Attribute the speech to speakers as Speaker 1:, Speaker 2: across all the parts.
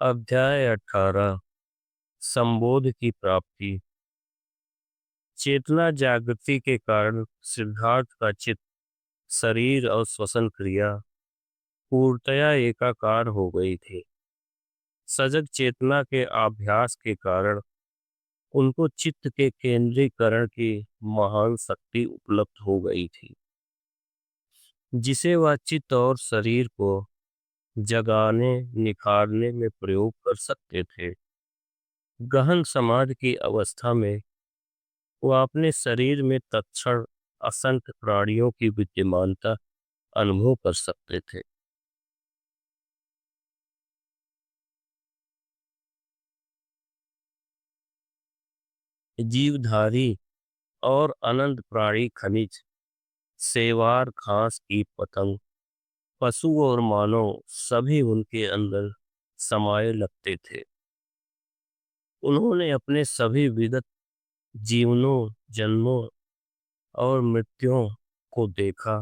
Speaker 1: अध्याय 18 संबोध की प्राप्ति। चेतना जागृति के कारण सिद्धार्थ का चित्त, शरीर और श्वसन क्रिया पूर्णतया एकाकार हो गई थी। सजग चेतना के अभ्यास के कारण उनको चित्त के केंद्रीकरण की महान शक्ति उपलब्ध हो गई थी, जिसे वह चित्त और शरीर को जगाने निखारने में प्रयोग कर सकते थे। गहन समाधि की अवस्था में वह अपने शरीर में तत्क्षण असंख्य प्राणियों की विद्यमानता अनुभव कर सकते थे। जीवधारी और अनंत प्राणी, खनिज, सेवार, घास की पतंग, पशु और मानव सभी उनके अंदर समाये लगते थे। उन्होंने अपने सभी विगत जीवनों, जन्मों और मृत्युओं को देखा।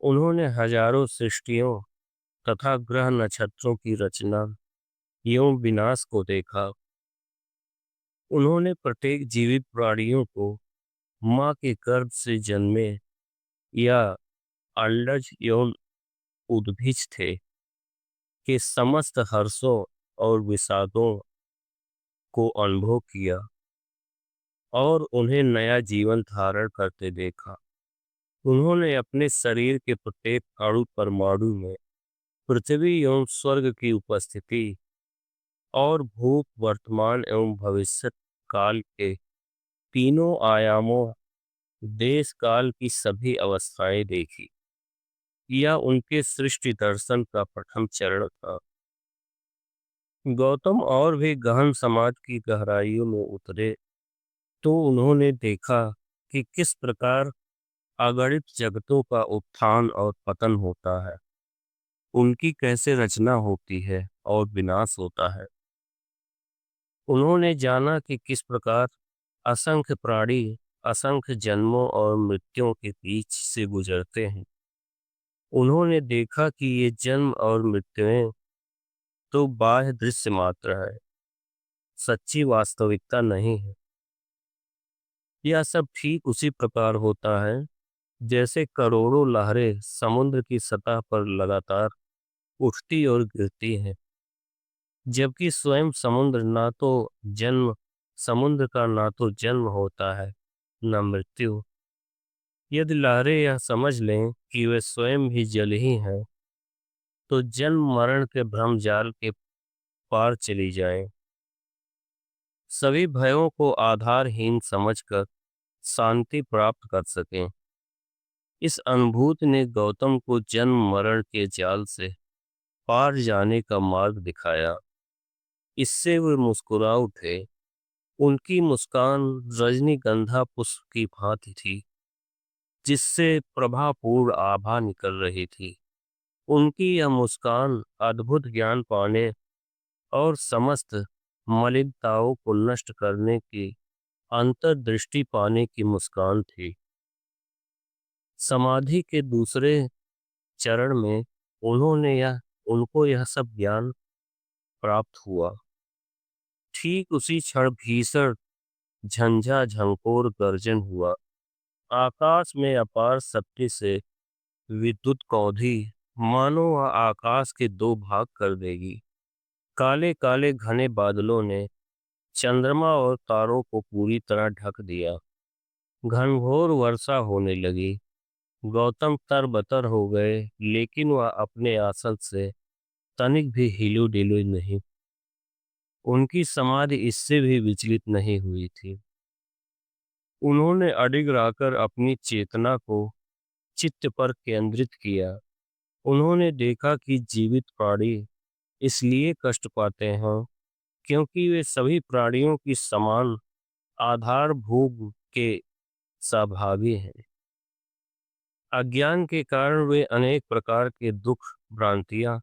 Speaker 1: उन्होंने हजारों सृष्टियों तथा ग्रह नक्षत्रों की रचना एवं विनाश को देखा। उन्होंने प्रत्येक जीवित प्राणियों को माँ के गर्भ से जन्मे या अंडज एवं उद्भिज थे के समस्त हर्षों और विषादों को अनुभव किया और उन्हें नया जीवन धारण करते देखा। उन्होंने अपने शरीर के प्रत्येक अणु परमाणु में पृथ्वी एवं स्वर्ग की उपस्थिति और भूत, वर्तमान एवं भविष्य काल के तीनों आयामों, देश काल की सभी अवस्थाएं देखी। यह उनके सृष्टि दर्शन का प्रथम चरण था। गौतम और भी गहन समाज की गहराइयों में उतरे तो उन्होंने देखा कि किस प्रकार अगणित जगतों का उत्थान और पतन होता है, उनकी कैसे रचना होती है और विनाश होता है। उन्होंने जाना कि किस प्रकार असंख्य प्राणी असंख्य जन्मों और मृत्युओं के बीच से गुजरते हैं। उन्होंने देखा कि ये जन्म और मृत्युएं तो बाह्य दृश्य मात्र है, सच्ची वास्तविकता नहीं है। यह सब ठीक उसी प्रकार होता है जैसे करोड़ों लहरें समुद्र की सतह पर लगातार उठती और गिरती हैं, जबकि स्वयं समुद्र का ना तो जन्म होता है न मृत्यु। यदि लहरें यह समझ लें कि वे स्वयं भी जल ही हैं, तो जन्म मरण के भ्रम जाल के पार चली जाएं, सभी भयों को आधारहीन समझकर शांति प्राप्त कर सकें। इस अनुभूति ने गौतम को जन्म मरण के जाल से पार जाने का मार्ग दिखाया। इससे वे मुस्कुरा उठे। उनकी मुस्कान रजनीगंधा पुष्प की भांति थी, जिससे प्रभापूर्ण आभा निकल रही थी। उनकी यह मुस्कान अद्भुत ज्ञान पाने और समस्त मलिनताओं को नष्ट करने की अंतर्दृष्टि पाने की मुस्कान थी। समाधि के दूसरे चरण में उनको यह सब ज्ञान प्राप्त हुआ। ठीक उसी क्षण भीषण झंझा झंकोर गर्जन हुआ। आकाश में अपार शक्ति से विद्युत कौंधी मानो वह आकाश के दो भाग कर देगी। काले काले घने बादलों ने चंद्रमा और तारों को पूरी तरह ढक दिया। घनघोर वर्षा होने लगी। गौतम तरबतर हो गए, लेकिन वह अपने आसन से तनिक भी हिलू डिलू नहीं। उनकी समाधि इससे भी विचलित नहीं हुई थी। उन्होंने अडिग रहकर अपनी चेतना को चित्त पर केंद्रित किया। उन्होंने देखा कि जीवित प्राणी इसलिए कष्ट पाते हैं क्योंकि वे सभी प्राणियों की समान आधार भोग के सहभागी हैं। अज्ञान के कारण वे अनेक प्रकार के दुख, भ्रांतियां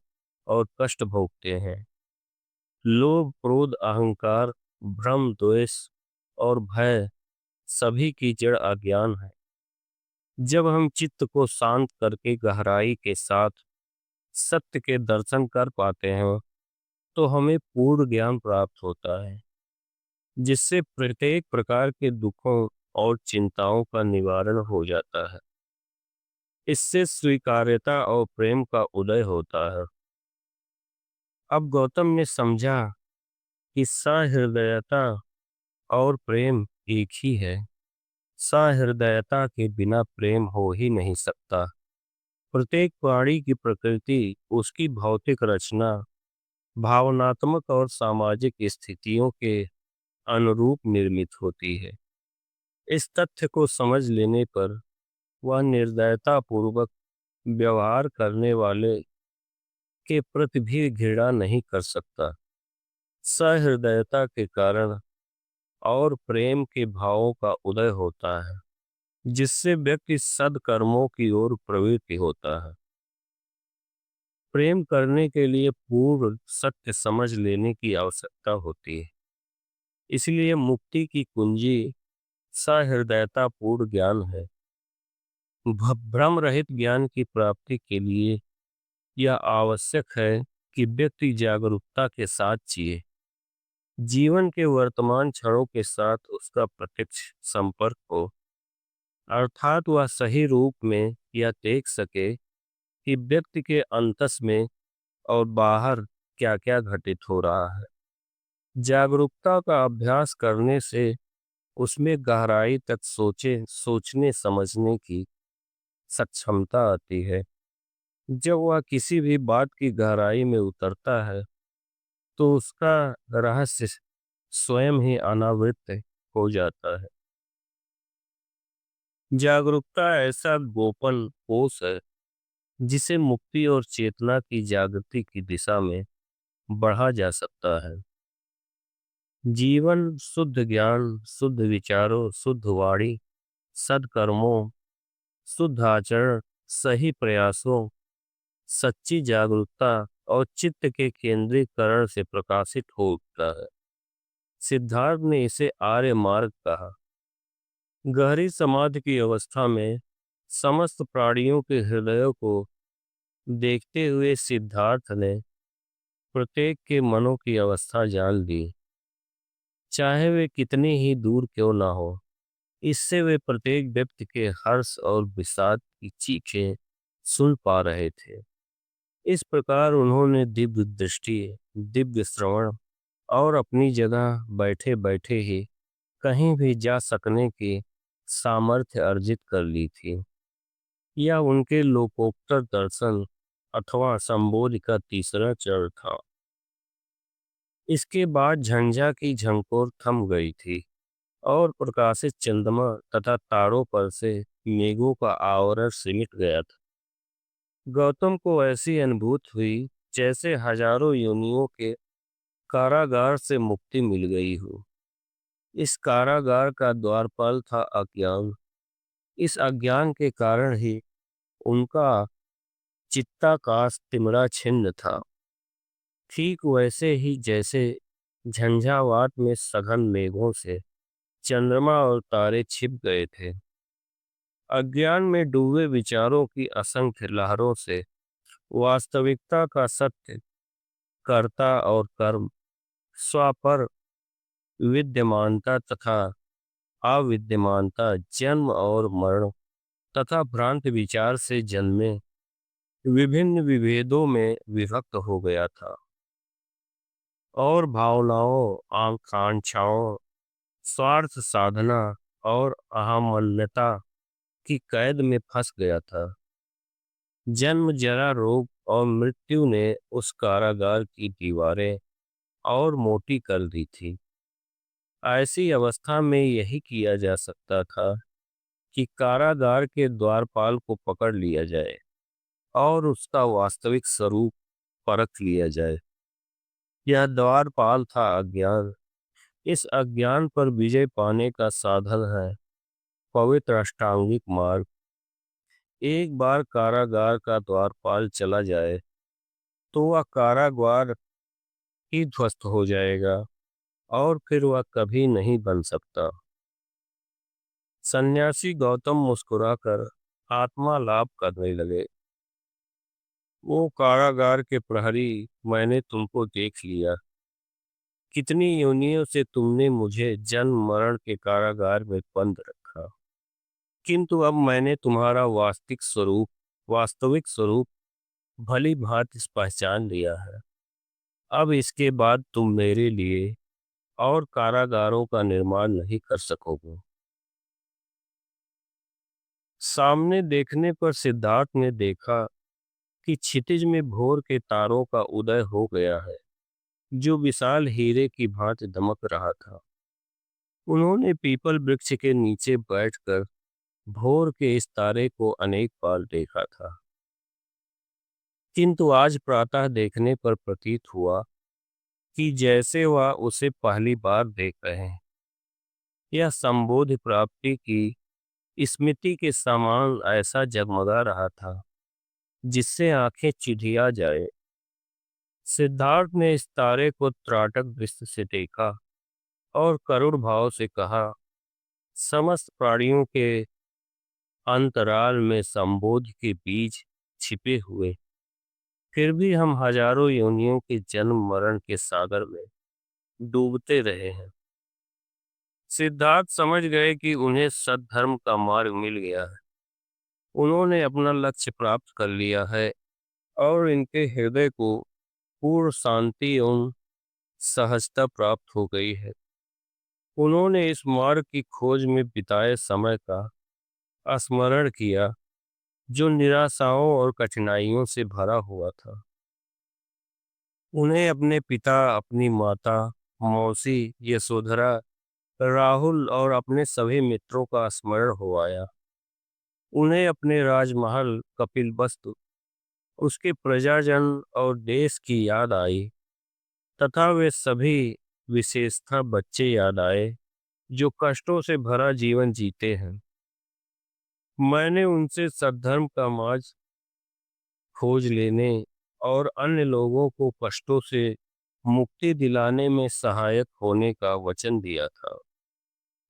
Speaker 1: और कष्ट भोगते हैं। लोभ, क्रोध, अहंकार, भ्रम, द्वेष और भय सभी की जड़ अज्ञान है। जब हम चित्त को शांत करके गहराई के साथ सत्य के दर्शन कर पाते हैं, तो हमें पूर्ण ज्ञान प्राप्त होता है, जिससे प्रत्येक प्रकार के दुखों और चिंताओं का निवारण हो जाता है। इससे स्वीकार्यता और प्रेम का उदय होता है। अब गौतम ने समझा कि सहृदयता और प्रेम एक ही है। सहृदयता के बिना प्रेम हो ही नहीं सकता। प्रत्येक प्राणी की प्रकृति उसकी भौतिक रचना, भावनात्मक और सामाजिक स्थितियों के अनुरूप निर्मित होती है। इस तथ्य को समझ लेने पर वह निर्दयता पूर्वक व्यवहार करने वाले के प्रति भी घृणा नहीं कर सकता। सहृदयता के कारण और प्रेम के भावों का उदय होता है, जिससे व्यक्ति सद्कर्मों की ओर प्रवृत्ति होता है। प्रेम करने के लिए पूर्ण सत्य समझ लेने की आवश्यकता होती है। इसलिए मुक्ति की कुंजी सहृदयता पूर्ण ज्ञान है। भ्रम रहित ज्ञान की प्राप्ति के लिए यह आवश्यक है कि व्यक्ति जागरूकता के साथ जिए। जीवन के वर्तमान क्षणों के साथ उसका प्रत्यक्ष संपर्क हो, अर्थात वह सही रूप में यह देख सके कि व्यक्ति के अंतस में और बाहर क्या क्या घटित हो रहा है। जागरूकता का अभ्यास करने से उसमें गहराई तक सोचने समझने की सक्षमता आती है। जब वह किसी भी बात की गहराई में उतरता है तो उसका रहस्य स्वयं ही अनावृत हो जाता है। जागरूकता ऐसा गोपन कोष है जिसे मुक्ति और चेतना की जागृति की दिशा में बढ़ा जा सकता है। जीवन शुद्ध ज्ञान, शुद्ध विचारों, शुद्ध वाणी, सद्कर्मों, शुद्ध आचरण, सही प्रयासों, सच्ची जागरूकता और चित्त के केंद्रीकरण से प्रकाशित हो उठता है। सिद्धार्थ ने इसे आर्य मार्ग कहा। गहरी समाधि की अवस्था में समस्त प्राणियों के हृदयों को देखते हुए सिद्धार्थ ने प्रत्येक के मनों की अवस्था जान ली, चाहे वे कितनी ही दूर क्यों ना हो। इससे वे प्रत्येक व्यक्ति के हर्ष और विषाद की चीखें सुन पा रहे थे। इस प्रकार उन्होंने दिव्य दृष्टि, दिव्य श्रवण और अपनी जगह बैठे बैठे ही कहीं भी जा सकने की सामर्थ्य अर्जित कर ली थी। यह उनके लोकोत्तर दर्शन अथवा संबोधि का तीसरा चरण था। इसके बाद झंझा की झंकोर थम गई थी और प्रकाशित चंद्रमा तथा तारों पर से मेघों का आवरण सिमट गया था। गौतम को ऐसी अनुभूति हुई जैसे हजारों योनियों के कारागार से मुक्ति मिल गई हो। इस कारागार का द्वारपाल था अज्ञान। इस अज्ञान के कारण ही उनका चित्ताकाश तिमरा छिन्न था। ठीक वैसे ही जैसे झंझावात में सघन मेघों से चंद्रमा और तारे छिप गए थे। अज्ञान में डूबे विचारों की असंख्य लहरों से वास्तविकता का सत्य, कर्ता और कर्म, स्वापर विद्यमानता तथा अविद्यमानता, जन्म और मरण तथा भ्रांत विचार से जन्मे विभिन्न विभेदों में विभक्त हो गया था और भावनाओं, आकांक्षाओं, स्वार्थ साधना और अहमन्यता की कैद में फंस गया था। जन्म, जरा, रोग और मृत्यु ने उस कारागार की दीवारें और मोटी कर दी थी। ऐसी अवस्था में यही किया जा सकता था कि कारागार के द्वारपाल को पकड़ लिया जाए और उसका वास्तविक स्वरूप परख लिया जाए। यह द्वारपाल था अज्ञान। इस अज्ञान पर विजय पाने का साधन है पवित्र अष्टांगिक मार्ग। एक बार कारागार का द्वारपाल चला जाए तो वह कारागार ही ध्वस्त हो जाएगा और फिर वह कभी नहीं बन सकता। सन्यासी गौतम मुस्कुराकर आत्मा लाभ करने लगे। वो कारागार के प्रहरी, मैंने तुमको देख लिया। कितनी योनियों से तुमने मुझे जन्म मरण के कारागार में बंद रखा, किंतु अब मैंने तुम्हारा वास्तविक स्वरूप भली भांति पहचान लिया है। अब इसके बाद तुम मेरे लिए और कारागारों का निर्माण नहीं कर सकोगे। सामने देखने पर सिद्धार्थ ने देखा कि क्षितिज में भोर के तारों का उदय हो गया है, जो विशाल हीरे की भांति दमक रहा था। उन्होंने पीपल वृक्ष के नीचे बैठकर भोर के इस तारे को अनेक बार देखा था, किंतु आज प्रातः देखने पर प्रतीत हुआ कि जैसे वह उसे पहली बार देख रहे हैं। यह संबोधि प्राप्ति की स्मृति के समान ऐसा जगमगा रहा था जिससे आंखें चिढ़िया जाए। सिद्धार्थ ने इस तारे को त्राटक दृष्टि से देखा और करुण भाव से कहा, समस्त प्राणियों के अंतराल में संबोधि के बीज छिपे हुए, फिर भी हम हजारों योनियों के जन्म मरण के सागर में डूबते रहे हैं। सिद्धार्थ समझ गए कि उन्हें सद्धर्म का मार्ग मिल गया है। उन्होंने अपना लक्ष्य प्राप्त कर लिया है और इनके हृदय को पूर्ण शांति एवं सहजता प्राप्त हो गई है। उन्होंने इस मार्ग की खोज में बिताए समय का स्मरण किया, जो निराशाओं और कठिनाइयों से भरा हुआ था। उन्हें अपने पिता, अपनी माता, मौसी, यशोधरा, राहुल और अपने सभी मित्रों का स्मरण हो आया। उन्हें अपने राजमहल कपिलवस्तु, उसके प्रजाजन और देश की याद आई तथा वे सभी विशेषता बच्चे याद आए जो कष्टों से भरा जीवन जीते हैं। मैंने उनसे सद्धर्म का मार्ग खोज लेने और अन्य लोगों को कष्टों से मुक्ति दिलाने में सहायक होने का वचन दिया था।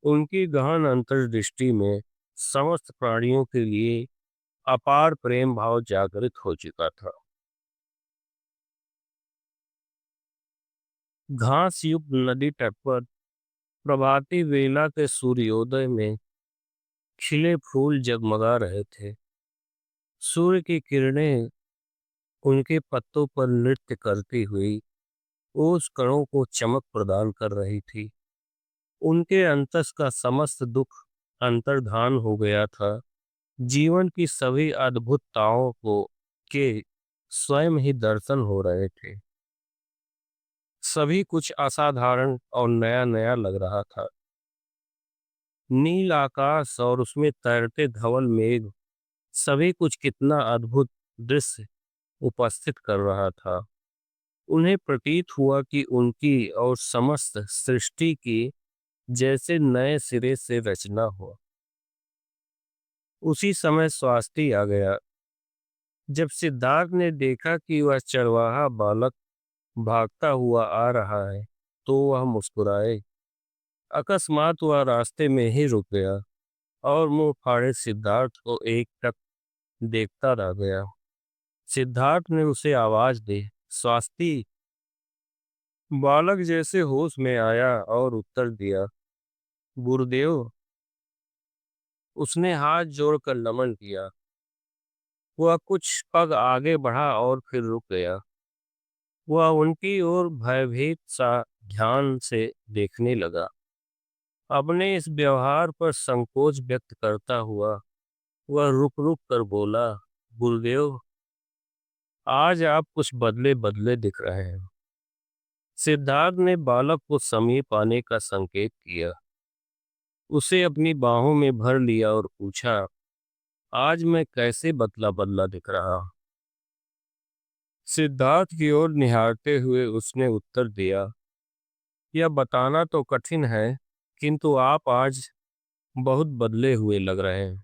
Speaker 1: उनकी गहन अंतर्दृष्टि में समस्त प्राणियों के लिए अपार प्रेम भाव जागृत हो चुका था। घास युक्त नदी तट पर प्रभाती वेला के सूर्योदय में खिले फूल जगमगा रहे थे। सूर्य की किरणें उनके पत्तों पर नृत्य करती हुई ओस कणों को चमक प्रदान कर रही थी। उनके अंतस का समस्त दुख अंतर्धान हो गया था। जीवन की सभी अद्भुतताओं को के स्वयं ही दर्शन हो रहे थे। सभी कुछ असाधारण और नया नया लग रहा था। नील आकाश और उसमें तैरते धवल मेघ, सभी कुछ कितना अद्भुत दृश्य उपस्थित कर रहा था। उन्हें प्रतीत हुआ कि उनकी और समस्त सृष्टि की जैसे नए सिरे से रचना हो। उसी समय स्वास्थ्य आ गया। जब सिद्धार्थ ने देखा कि वह चरवाहा बालक भागता हुआ आ रहा है, तो वह मुस्कुराए। अकस्मात वह रास्ते में ही रुक गया और मुंह फाड़े सिद्धार्थ को एक टक देखता रह गया। सिद्धार्थ ने उसे आवाज दी, स्वास्ति। बालक जैसे होश में आया और उत्तर दिया, गुरुदेव। उसने हाथ जोड़कर नमन किया। वह कुछ पग आगे बढ़ा और फिर रुक गया। वह उनकी ओर भयभीत सा ध्यान से देखने लगा। अपने इस व्यवहार पर संकोच व्यक्त करता हुआ वह रुक रुक कर बोला, गुरुदेव, आज आप कुछ बदले बदले दिख रहे हैं। सिद्धार्थ ने बालक को समीप आने का संकेत किया, उसे अपनी बाहों में भर लिया और पूछा, आज मैं कैसे बदला बदला दिख रहा हूं? सिद्धार्थ की ओर निहारते हुए उसने उत्तर दिया, यह बताना तो कठिन है, किंतु आप आज बहुत बदले हुए लग रहे हैं।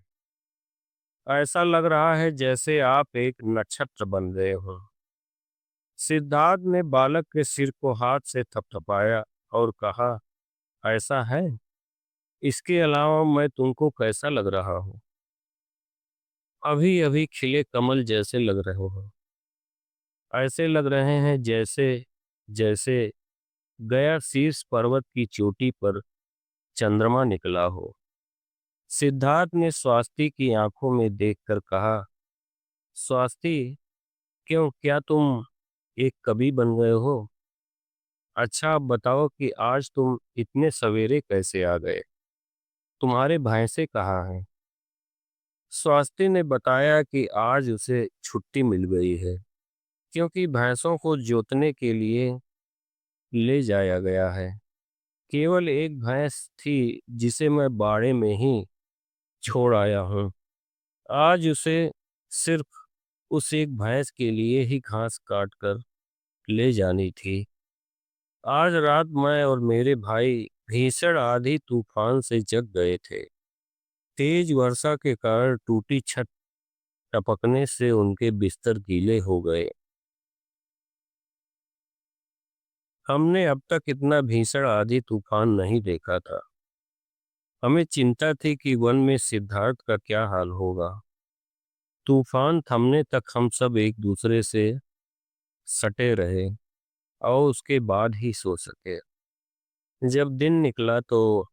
Speaker 1: ऐसा लग रहा है जैसे आप एक नक्षत्र बन गए हो। सिद्धार्थ ने बालक के सिर को हाथ से थपथपाया और कहा, ऐसा है? इसके अलावा मैं तुमको कैसा लग रहा हूँ? अभी अभी खिले कमल जैसे लग रहे हो। ऐसे लग रहे हैं जैसे जैसे गया शीर्ष पर्वत की चोटी पर चंद्रमा निकला हो। सिद्धार्थ ने स्वाति की आंखों में देखकर कहा, स्वाति, क्यों, क्या तुम एक कवि बन गए हो? अच्छा, अब बताओ कि आज तुम इतने सवेरे कैसे आ गए? तुम्हारे भैंसे कहाँ हैं? स्वाति ने बताया कि आज उसे छुट्टी मिल गई है, क्योंकि भैंसों को जोतने के लिए ले जाया गया है। केवल एक भैंस थी जिसे मैं बाड़े में ही छोड़ आया हूँ। आज उसे सिर्फ उस एक भैंस के लिए ही घास काट कर ले जानी थी। आज रात मैं और मेरे भाई भीषण आंधी तूफान से जग गए थे। तेज वर्षा के कारण टूटी छत टपकने से उनके बिस्तर गीले हो गए। हमने अब तक इतना भीषण आंधी तूफान नहीं देखा था। हमें चिंता थी कि वन में सिद्धार्थ का क्या हाल होगा। तूफान थमने तक हम सब एक दूसरे से सटे रहे और उसके बाद ही सो सके। जब दिन निकला तो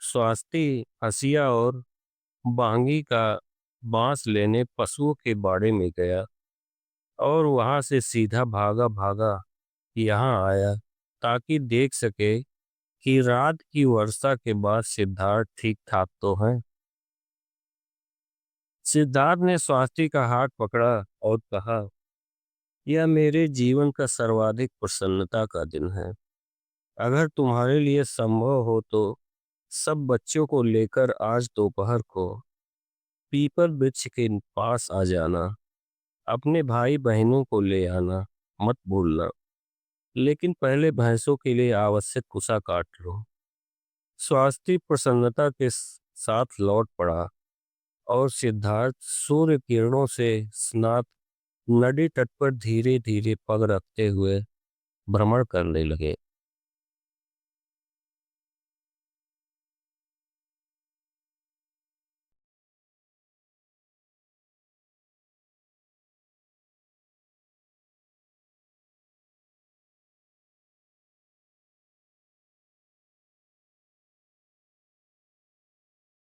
Speaker 1: स्वाति हसिया और बांगी का बांस लेने पशुओं के बाड़े में गया और वहां से सीधा भागा भागा यहाँ आया ताकि देख सके कि रात की वर्षा के बाद सिद्धार्थ ठीक ठाक तो है। सिद्धार्थ ने स्वाति का हाथ पकड़ा और कहा, यह मेरे जीवन का सर्वाधिक प्रसन्नता का दिन है। अगर तुम्हारे लिए संभव हो तो सब बच्चों को लेकर आज दोपहर को पीपल वृक्ष के पास आ जाना। अपने भाई बहनों को ले आना, मत भूलना। लेकिन पहले भैंसों के लिए आवश्यक कुसा काट लो। स्वास्थ्य प्रसन्नता के साथ लौट पड़ा और सिद्धार्थ सूर्य किरणों से स्नात नदी तट पर धीरे धीरे पग रखते हुए भ्रमण करने लगे।